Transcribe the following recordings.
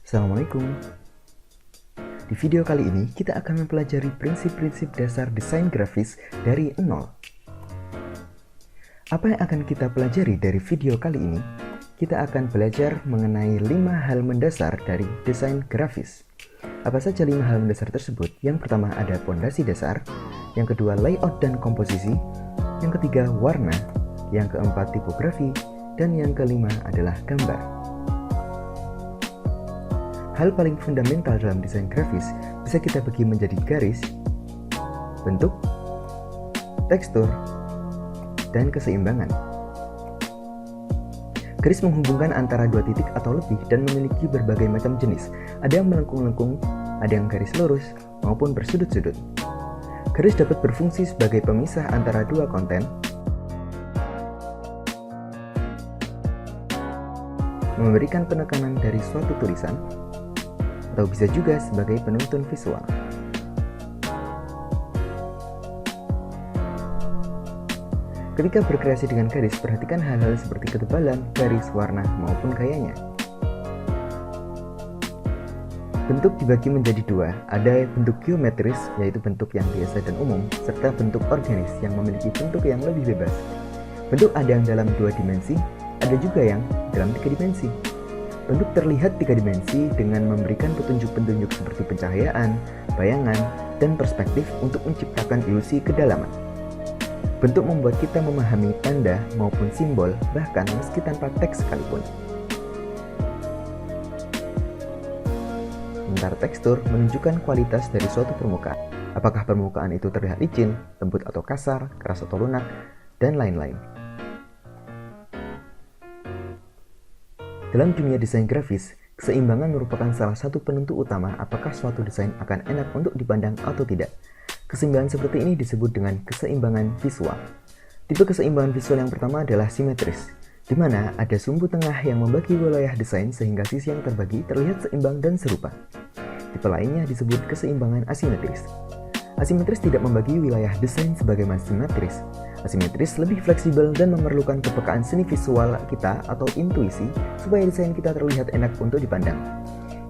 Assalamualaikum. Di video kali ini kita akan mempelajari prinsip-prinsip dasar desain grafis dari nol. Apa yang akan kita pelajari dari video kali ini? Kita akan belajar mengenai 5 hal mendasar dari desain grafis. Apa saja 5 hal mendasar tersebut? Yang pertama ada pondasi dasar, yang kedua layout dan komposisi, yang ketiga warna, yang keempat tipografi, dan yang kelima adalah gambar. Hal paling fundamental dalam desain grafis bisa kita bagi menjadi garis, bentuk, tekstur, dan keseimbangan. Garis menghubungkan antara dua titik atau lebih dan memiliki berbagai macam jenis. Ada yang melengkung-lengkung, ada yang garis lurus, maupun bersudut-sudut. Garis dapat berfungsi sebagai pemisah antara dua konten, memberikan penekanan dari suatu tulisan, atau bisa juga sebagai penuntun visual. Ketika berkreasi dengan garis, perhatikan hal-hal seperti ketebalan, garis, warna, maupun gayanya. Bentuk dibagi menjadi dua, ada bentuk geometris, yaitu bentuk yang biasa dan umum, serta bentuk organis yang memiliki bentuk yang lebih bebas. Bentuk ada yang dalam 2 dimensi, ada juga yang dalam 3 dimensi. Bentuk terlihat 3 dimensi dengan memberikan petunjuk-petunjuk seperti pencahayaan, bayangan, dan perspektif untuk menciptakan ilusi kedalaman. Bentuk membuat kita memahami tanda maupun simbol, bahkan meski tanpa teks sekalipun. Sementara tekstur menunjukkan kualitas dari suatu permukaan. Apakah permukaan itu terlihat licin, lembut atau kasar, keras atau lunak, dan lain-lain. Dalam dunia desain grafis, keseimbangan merupakan salah satu penentu utama apakah suatu desain akan enak untuk dipandang atau tidak. Keseimbangan seperti ini disebut dengan keseimbangan visual. Tipe keseimbangan visual yang pertama adalah simetris, di mana ada sumbu tengah yang membagi wilayah desain sehingga sisi yang terbagi terlihat seimbang dan serupa. Tipe lainnya disebut keseimbangan asimetris. Asimetris tidak membagi wilayah desain sebagaimana simetris. Asimetris lebih fleksibel dan memerlukan kepekaan seni visual kita atau intuisi supaya desain kita terlihat enak untuk dipandang.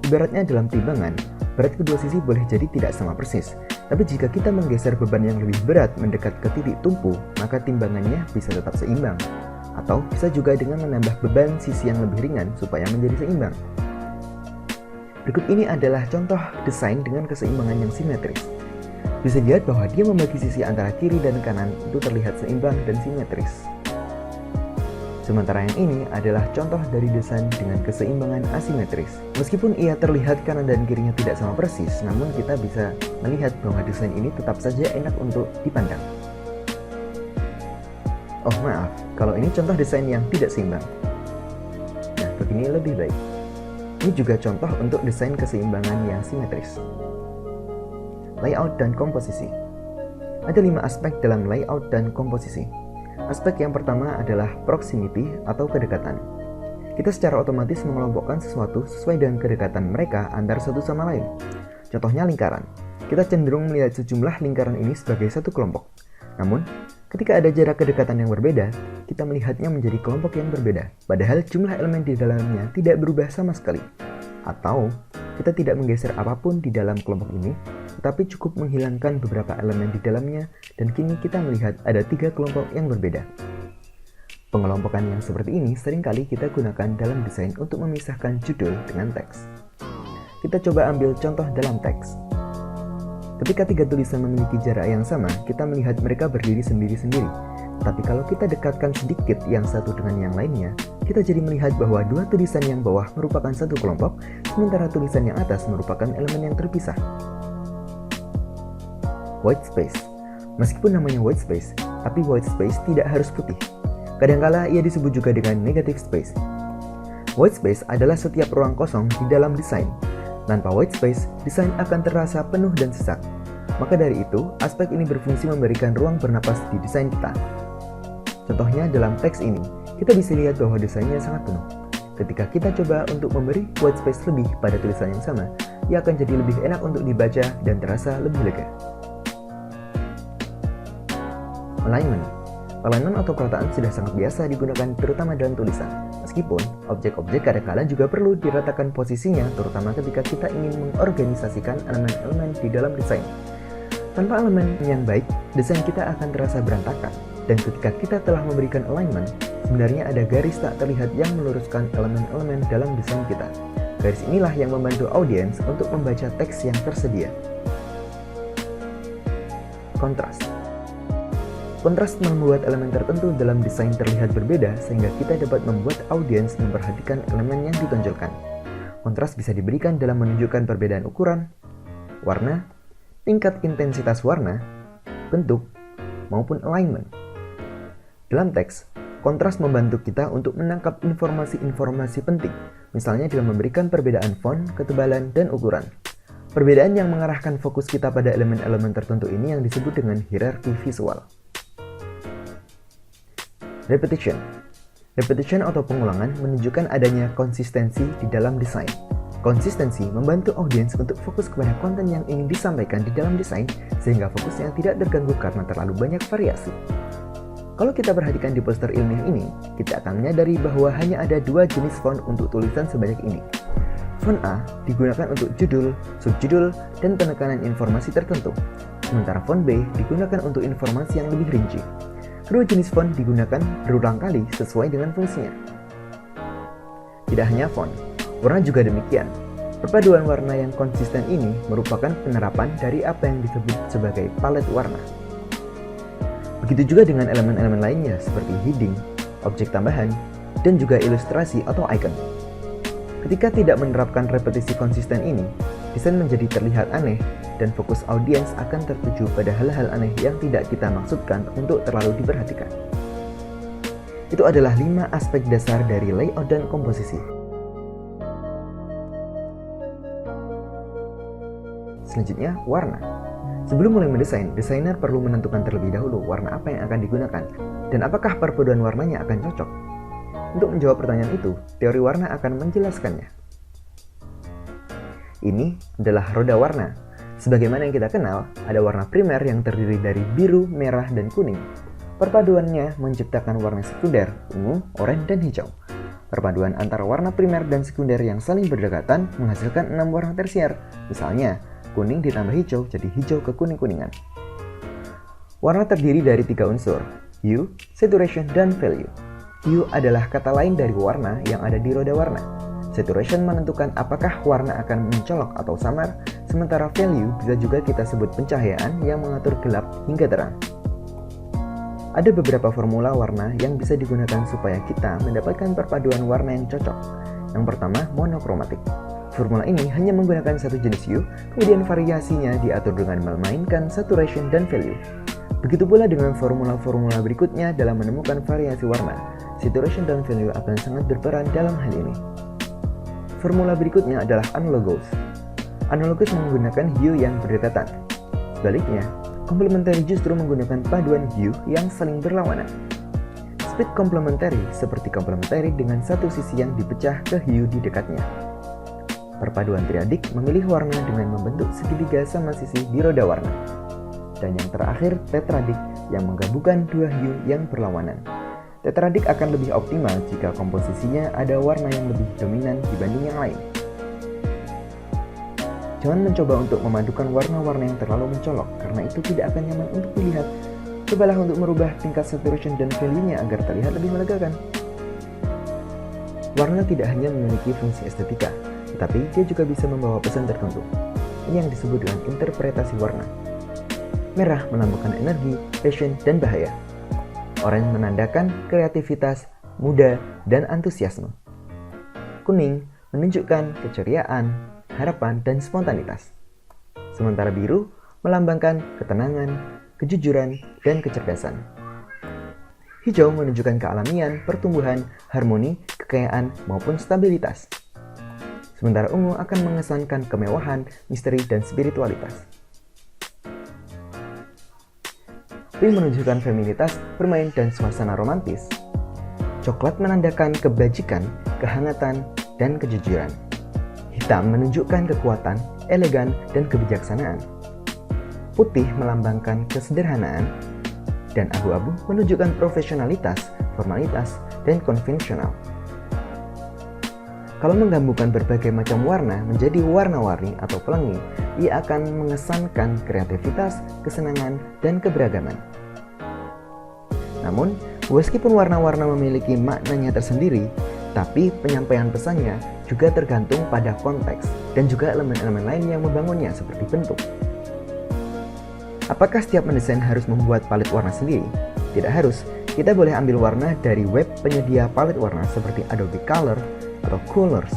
Ibaratnya dalam timbangan, berat kedua sisi boleh jadi tidak sama persis, tapi jika kita menggeser beban yang lebih berat mendekat ke titik tumpu, maka timbangannya bisa tetap seimbang. Atau bisa juga dengan menambah beban sisi yang lebih ringan supaya menjadi seimbang. Berikut ini adalah contoh desain dengan keseimbangan yang simetris. Bisa dilihat bahwa dia membagi sisi antara kiri dan kanan itu terlihat seimbang dan simetris. Sementara yang ini adalah contoh dari desain dengan keseimbangan asimetris. Meskipun ia terlihat kanan dan kirinya tidak sama persis, namun kita bisa melihat bahwa desain ini tetap saja enak untuk dipandang. Oh maaf, kalau ini contoh desain yang tidak seimbang. Nah, begini lebih baik. Ini juga contoh untuk desain keseimbangan yang simetris. Layout dan komposisi. Ada 5 aspek dalam layout dan komposisi. Aspek yang pertama adalah proximity atau kedekatan. Kita secara otomatis mengelompokkan sesuatu sesuai dengan kedekatan mereka antar satu sama lain. Contohnya lingkaran. Kita cenderung melihat sejumlah lingkaran ini sebagai satu kelompok. Namun, ketika ada jarak kedekatan yang berbeda, kita melihatnya menjadi kelompok yang berbeda, padahal jumlah elemen di dalamnya tidak berubah sama sekali. Atau, kita tidak menggeser apapun di dalam kelompok ini, tetapi cukup menghilangkan beberapa elemen di dalamnya, dan kini kita melihat ada 3 kelompok yang berbeda. Pengelompokan yang seperti ini seringkali kita gunakan dalam desain untuk memisahkan judul dengan teks. Kita coba ambil contoh dalam teks. Ketika 3 tulisan memiliki jarak yang sama, kita melihat mereka berdiri sendiri-sendiri. Tapi kalau kita dekatkan sedikit yang satu dengan yang lainnya, kita jadi melihat bahwa 2 tulisan yang bawah merupakan satu kelompok, sementara tulisan yang atas merupakan elemen yang terpisah. White space. Meskipun namanya white space, tapi white space tidak harus putih. Kadangkala ia disebut juga dengan negative space. White space adalah setiap ruang kosong di dalam desain. Tanpa white space, desain akan terasa penuh dan sesak. Maka dari itu, aspek ini berfungsi memberikan ruang bernapas di desain kita. Contohnya dalam teks ini, kita bisa lihat bahwa desainnya sangat penuh. Ketika kita coba untuk memberi white space lebih pada tulisan yang sama, ia akan jadi lebih enak untuk dibaca dan terasa lebih lega. Alignment. Alignment atau perataan sudah sangat biasa digunakan terutama dalam tulisan. Meskipun, objek-objek kadang-kala juga perlu diratakan posisinya terutama ketika kita ingin mengorganisasikan elemen-elemen di dalam desain. Tanpa elemen yang baik, desain kita akan terasa berantakan. Dan ketika kita telah memberikan alignment, sebenarnya ada garis tak terlihat yang meluruskan elemen-elemen dalam desain kita. Garis inilah yang membantu audiens untuk membaca teks yang tersedia. Kontras. Kontras membuat elemen tertentu dalam desain terlihat berbeda sehingga kita dapat membuat audiens memperhatikan elemen yang ditonjolkan. Kontras bisa diberikan dalam menunjukkan perbedaan ukuran, warna, tingkat intensitas warna, bentuk, maupun alignment. Dalam teks, kontras membantu kita untuk menangkap informasi-informasi penting, misalnya dengan memberikan perbedaan font, ketebalan, dan ukuran. Perbedaan yang mengarahkan fokus kita pada elemen-elemen tertentu ini yang disebut dengan hierarki visual. Repetition. Repetition atau pengulangan menunjukkan adanya konsistensi di dalam desain. Konsistensi membantu audiens untuk fokus kepada konten yang ingin disampaikan di dalam desain sehingga fokusnya tidak terganggu karena terlalu banyak variasi. Kalau kita perhatikan di poster ilmiah ini, kita akan menyadari bahwa hanya ada 2 jenis font untuk tulisan sebanyak ini. Font A digunakan untuk judul, subjudul, dan penekanan informasi tertentu, sementara font B digunakan untuk informasi yang lebih rinci. Kedua jenis font digunakan berulang kali sesuai dengan fungsinya. Tidak hanya font, warna juga demikian. Perpaduan warna yang konsisten ini merupakan penerapan dari apa yang disebut sebagai palet warna. Begitu juga dengan elemen-elemen lainnya seperti heading, objek tambahan, dan juga ilustrasi atau icon. Ketika tidak menerapkan repetisi konsisten ini, desain menjadi terlihat aneh dan fokus audiens akan tertuju pada hal-hal aneh yang tidak kita maksudkan untuk terlalu diperhatikan. Itu adalah 5 aspek dasar dari layout dan komposisi. Selanjutnya, warna. Sebelum mulai mendesain, desainer perlu menentukan terlebih dahulu warna apa yang akan digunakan dan apakah perpaduan warnanya akan cocok. Untuk menjawab pertanyaan itu, teori warna akan menjelaskannya. Ini adalah roda warna. Sebagaimana yang kita kenal, ada warna primer yang terdiri dari biru, merah, dan kuning. Perpaduannya menciptakan warna sekunder, ungu, oranye, dan hijau. Perpaduan antara warna primer dan sekunder yang saling berdekatan menghasilkan 6 warna tersier. Misalnya, kuning ditambah hijau jadi hijau kekuning-kuningan. Warna terdiri dari 3 unsur, hue, saturation, dan value. Hue adalah kata lain dari warna yang ada di roda warna. Saturation menentukan apakah warna akan mencolok atau samar, sementara value bisa juga kita sebut pencahayaan yang mengatur gelap hingga terang. Ada beberapa formula warna yang bisa digunakan supaya kita mendapatkan perpaduan warna yang cocok. Yang pertama, monokromatik. Formula ini hanya menggunakan satu jenis hue, kemudian variasinya diatur dengan memainkan saturation dan value. Begitu pula dengan formula-formula berikutnya dalam menemukan variasi warna. Saturation dan value akan sangat berperan dalam hal ini. Formula berikutnya adalah analogous. Analogous menggunakan hue yang berdekatan. Sebaliknya, complementary justru menggunakan paduan hue yang saling berlawanan. Split complementary seperti complementary dengan satu sisi yang dipecah ke hue di dekatnya. Perpaduan triadik memilih warna dengan membentuk segitiga sama sisi di roda warna. Dan yang terakhir, tetradik yang menggabungkan 2 hue yang berlawanan. Tetradik akan lebih optimal jika komposisinya ada warna yang lebih dominan dibanding yang lain. Jangan mencoba untuk memadukan warna-warna yang terlalu mencolok, karena itu tidak akan nyaman untuk dilihat. Cobalah untuk merubah tingkat saturation dan value-nya agar terlihat lebih melegakan. Warna tidak hanya memiliki fungsi estetika, tetapi dia juga bisa membawa pesan tertentu. Ini yang disebut dengan interpretasi warna. Merah melambangkan energi, passion, dan bahaya. Oranye menandakan kreativitas, muda, dan antusiasme. Kuning menunjukkan keceriaan, harapan, dan spontanitas. Sementara biru melambangkan ketenangan, kejujuran, dan kecerdasan. Hijau menunjukkan kealamian, pertumbuhan, harmoni, kekayaan, maupun stabilitas. Sementara ungu akan mengesankan kemewahan, misteri, dan spiritualitas. Pink menunjukkan feminitas, bermain, dan suasana romantis. Coklat menandakan kebajikan, kehangatan, dan kejujuran. Hitam menunjukkan kekuatan, elegan, dan kebijaksanaan. Putih melambangkan kesederhanaan, dan abu-abu menunjukkan profesionalitas, formalitas, dan konvensional. Kalau menggabungkan berbagai macam warna menjadi warna-warni atau pelangi, ia akan mengesankan kreativitas, kesenangan, dan keberagaman. Namun, meskipun warna-warna memiliki maknanya tersendiri, tapi penyampaian pesannya juga tergantung pada konteks dan juga elemen-elemen lain yang membangunnya seperti bentuk. Apakah setiap mendesain harus membuat palet warna sendiri? Tidak harus. Kita boleh ambil warna dari web penyedia palet warna seperti Adobe Color atau Colors.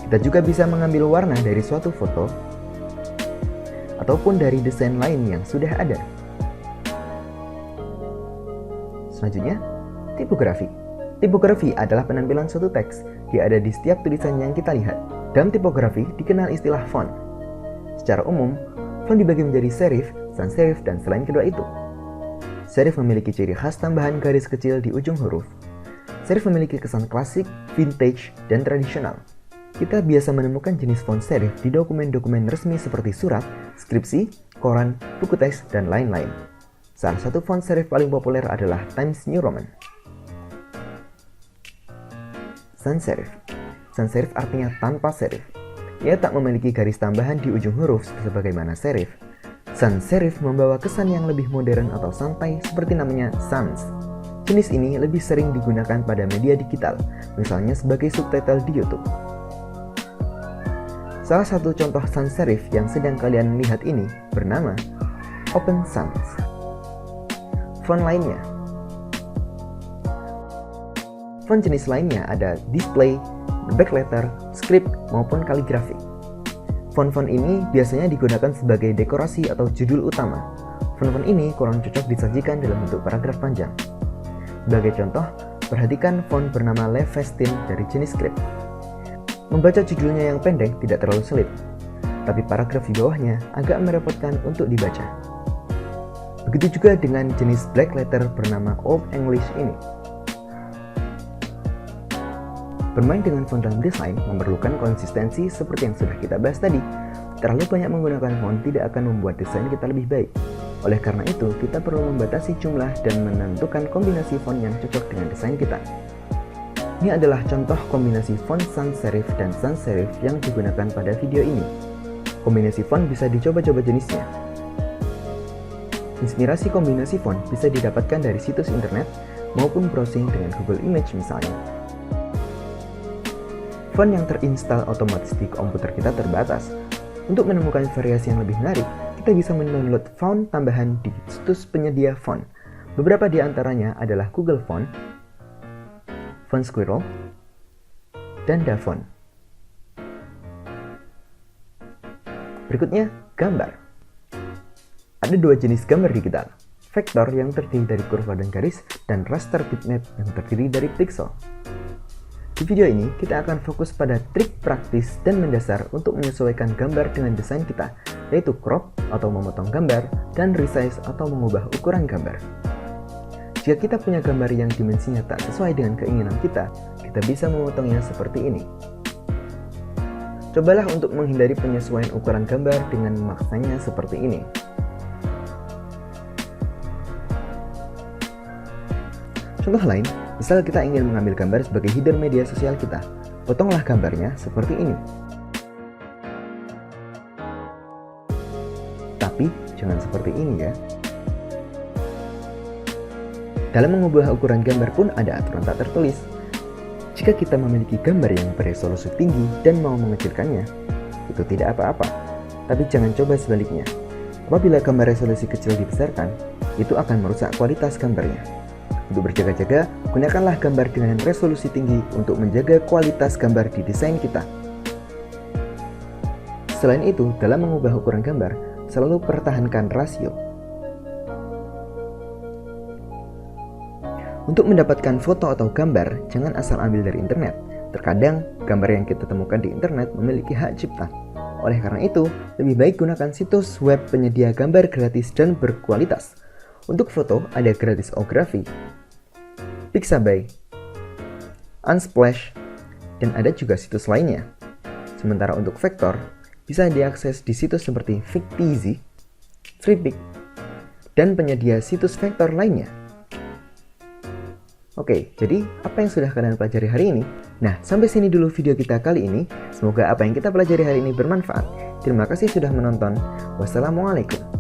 Kita juga bisa mengambil warna dari suatu foto ataupun dari desain lain yang sudah ada. Selanjutnya, tipografi. Tipografi adalah penampilan suatu teks. Dia ada di setiap tulisan yang kita lihat. Dalam tipografi dikenal istilah font. Secara umum, font dibagi menjadi serif, sans serif, dan selain kedua itu. Serif memiliki ciri khas tambahan garis kecil di ujung huruf. Serif memiliki kesan klasik, vintage, dan tradisional. Kita biasa menemukan jenis font serif di dokumen-dokumen resmi seperti surat, skripsi, koran, buku teks, dan lain-lain. Salah satu font serif paling populer adalah Times New Roman. Sans serif. Sans serif artinya tanpa serif. Ia tak memiliki garis tambahan di ujung huruf sebagaimana serif. Sans serif membawa kesan yang lebih modern atau santai seperti namanya sans. Jenis ini lebih sering digunakan pada media digital, misalnya sebagai subtitle di YouTube. Salah satu contoh sans serif yang sedang kalian lihat ini bernama Open Sans. Font lainnya. Font jenis lainnya ada display, backletter, script, maupun kaligrafi. Font-font ini biasanya digunakan sebagai dekorasi atau judul utama. Font-font ini kurang cocok disajikan dalam bentuk paragraf panjang. Sebagai contoh, perhatikan font bernama Le Festin dari jenis script. Membaca judulnya yang pendek tidak terlalu sulit, tapi paragraf di bawahnya agak merepotkan untuk dibaca. Begitu juga dengan jenis black letter bernama Old English ini. Bermain dengan font dalam desain memerlukan konsistensi seperti yang sudah kita bahas tadi. Terlalu banyak menggunakan font tidak akan membuat desain kita lebih baik. Oleh karena itu, kita perlu membatasi jumlah dan menentukan kombinasi font yang cocok dengan desain kita. Ini adalah contoh kombinasi font sans serif dan sans serif yang digunakan pada video ini. Kombinasi font bisa dicoba-coba jenisnya. Inspirasi kombinasi font bisa didapatkan dari situs internet maupun browsing dengan Google Image misalnya. Font yang terinstal otomatis di komputer kita terbatas. Untuk menemukan variasi yang lebih menarik, kita bisa mendownload font tambahan di situs penyedia font. Beberapa di antaranya adalah Google Font, Font Squirrel, dan DaFont. Berikutnya, gambar. Ada dua jenis gambar digital, vektor yang terdiri dari kurva dan garis, dan raster bitmap yang terdiri dari pixel. Di video ini, kita akan fokus pada trik praktis dan mendasar untuk menyesuaikan gambar dengan desain kita, yaitu crop atau memotong gambar, dan resize atau mengubah ukuran gambar. Jika kita punya gambar yang dimensinya tak sesuai dengan keinginan kita bisa memotongnya seperti ini. Cobalah untuk menghindari penyesuaian ukuran gambar dengan memaksanya seperti ini. Contoh lain, misal kita ingin mengambil gambar sebagai header media sosial kita, potonglah gambarnya seperti ini. Tapi jangan seperti ini ya. Dalam mengubah ukuran gambar pun ada aturan tak tertulis. Jika kita memiliki gambar yang beresolusi tinggi dan mau mengecilkannya, itu tidak apa-apa. Tapi jangan coba sebaliknya. Apabila gambar resolusi kecil dibesarkan, itu akan merusak kualitas gambarnya. Untuk berjaga-jaga, gunakanlah gambar dengan resolusi tinggi untuk menjaga kualitas gambar di desain kita. Selain itu, dalam mengubah ukuran gambar, selalu pertahankan rasio. Untuk mendapatkan foto atau gambar, jangan asal ambil dari internet. Terkadang, gambar yang kita temukan di internet memiliki hak cipta. Oleh karena itu, lebih baik gunakan situs web penyedia gambar gratis dan berkualitas. Untuk foto, ada Gratisografi, Pixabay, Unsplash, dan ada juga situs lainnya. Sementara untuk vektor, bisa diakses di situs seperti Fictizy, Freepik, dan penyedia situs vektor lainnya. Oke, jadi apa yang sudah kalian pelajari hari ini? Nah, sampai sini dulu video kita kali ini. Semoga apa yang kita pelajari hari ini bermanfaat. Terima kasih sudah menonton. Wassalamualaikum.